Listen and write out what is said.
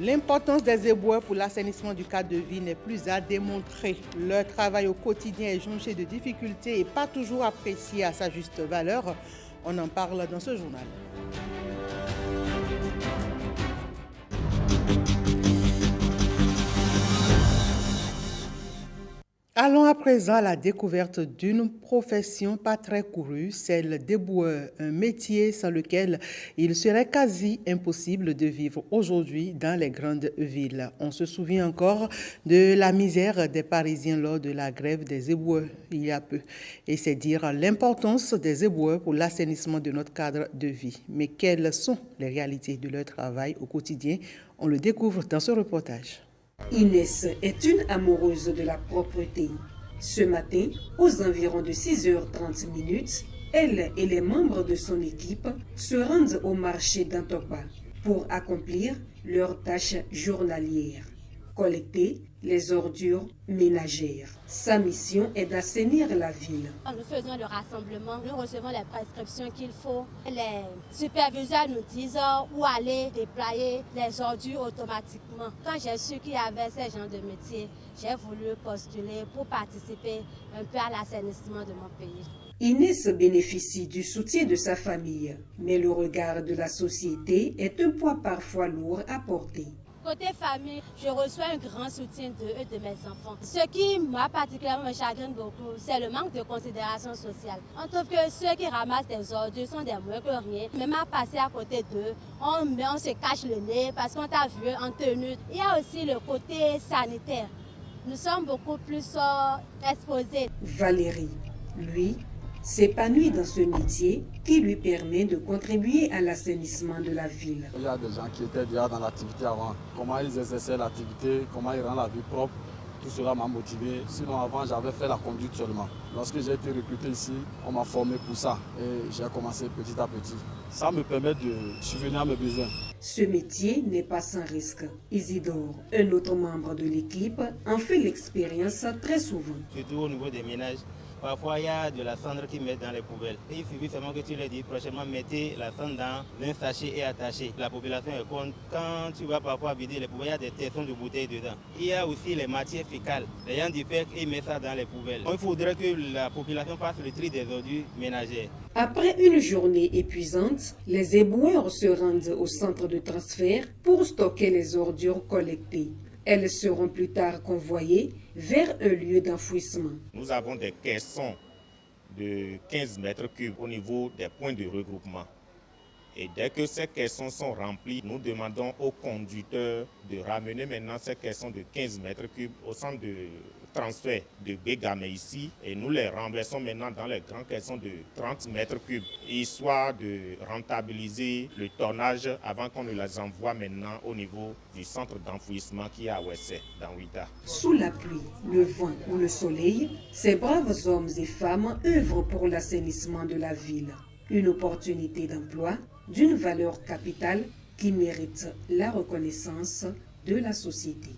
L'importance des éboueurs pour l'assainissement du cadre de vie n'est plus à démontrer. Leur travail au quotidien est jonché de difficultés et pas toujours apprécié à sa juste valeur. On en parle dans ce journal. Allons à présent à la découverte d'une profession pas très courue, celle d'éboueur, un métier sans lequel il serait quasi impossible de vivre aujourd'hui dans les grandes villes. On se souvient encore de la misère des Parisiens lors de la grève des éboueurs il y a peu. Et c'est dire l'importance des éboueurs pour l'assainissement de notre cadre de vie. Mais quelles sont les réalités de leur travail au quotidien? On le découvre dans ce reportage. Inès est une amoureuse de la propreté. Ce matin, aux environs de 6h30, elle et les membres de son équipe se rendent au marché d'Antopa pour accomplir leurs tâches journalières. Collecter les ordures ménagères. Sa mission est d'assainir la ville. Nous faisons le rassemblement, nous recevons les prescriptions qu'il faut. Les superviseurs nous disent où aller déployer les ordures automatiquement. Quand j'ai su qu'il y avait ces genres de métiers, j'ai voulu postuler pour participer un peu à l'assainissement de mon pays. Inès bénéficie du soutien de sa famille, mais le regard de la société est un poids parfois lourd à porter. Côté famille, je reçois un grand soutien d'eux et de mes enfants. Ce qui, moi, particulièrement me chagrine beaucoup, c'est le manque de considération sociale. On trouve que ceux qui ramassent des ordures sont des moins que rien. Même à passer à côté d'eux, on se cache le nez parce qu'on t'a vu en tenue. Il y a aussi le côté sanitaire. Nous sommes beaucoup plus exposés. Valérie, lui, s'épanouit dans ce métier qui lui permet de contribuer à l'assainissement de la ville. Il y a des gens qui étaient déjà dans l'activité avant. Comment ils exerçaient l'activité, comment ils rendent la vie propre, tout cela m'a motivé. Sinon avant j'avais fait la conduite seulement. Lorsque j'ai été recruté ici, on m'a formé pour ça et j'ai commencé petit à petit. Ça me permet de subvenir à mes besoins. Ce métier n'est pas sans risque. Isidore, un autre membre de l'équipe, en fait l'expérience très souvent. Surtout au niveau des ménages. Parfois, il y a de la cendre qui met dans les poubelles. Et il suffit seulement que tu leur dis prochainement, mettez la cendre dans un sachet et attachez. La population est contre. Quand tu vas parfois vider les poubelles, il y a des tessons de bouteilles dedans. Il y a aussi les matières fécales. Les gens diffèrent et mettent ça dans les poubelles. Il faudrait que la population fasse le tri des ordures ménagères. Après une journée épuisante, les éboueurs se rendent au centre de transfert pour stocker les ordures collectées. Elles seront plus tard convoyées vers un lieu d'enfouissement. Nous avons des caissons de 15 mètres cubes au niveau des points de regroupement. Et dès que ces caissons sont remplis, nous demandons aux conducteurs de ramener maintenant ces caissons de 15 mètres cubes au centre de transfert de Bégamé ici et nous les renversons maintenant dans les grands caissons de 30 mètres cubes, histoire de rentabiliser le tonnage avant qu'on ne les envoie maintenant au niveau du centre d'enfouissement qui est à Ouessé, dans Ouida. Sous la pluie, le vent ou le soleil, ces braves hommes et femmes œuvrent pour l'assainissement de la ville. Une opportunité d'emploi d'une valeur capitale qui mérite la reconnaissance de la société.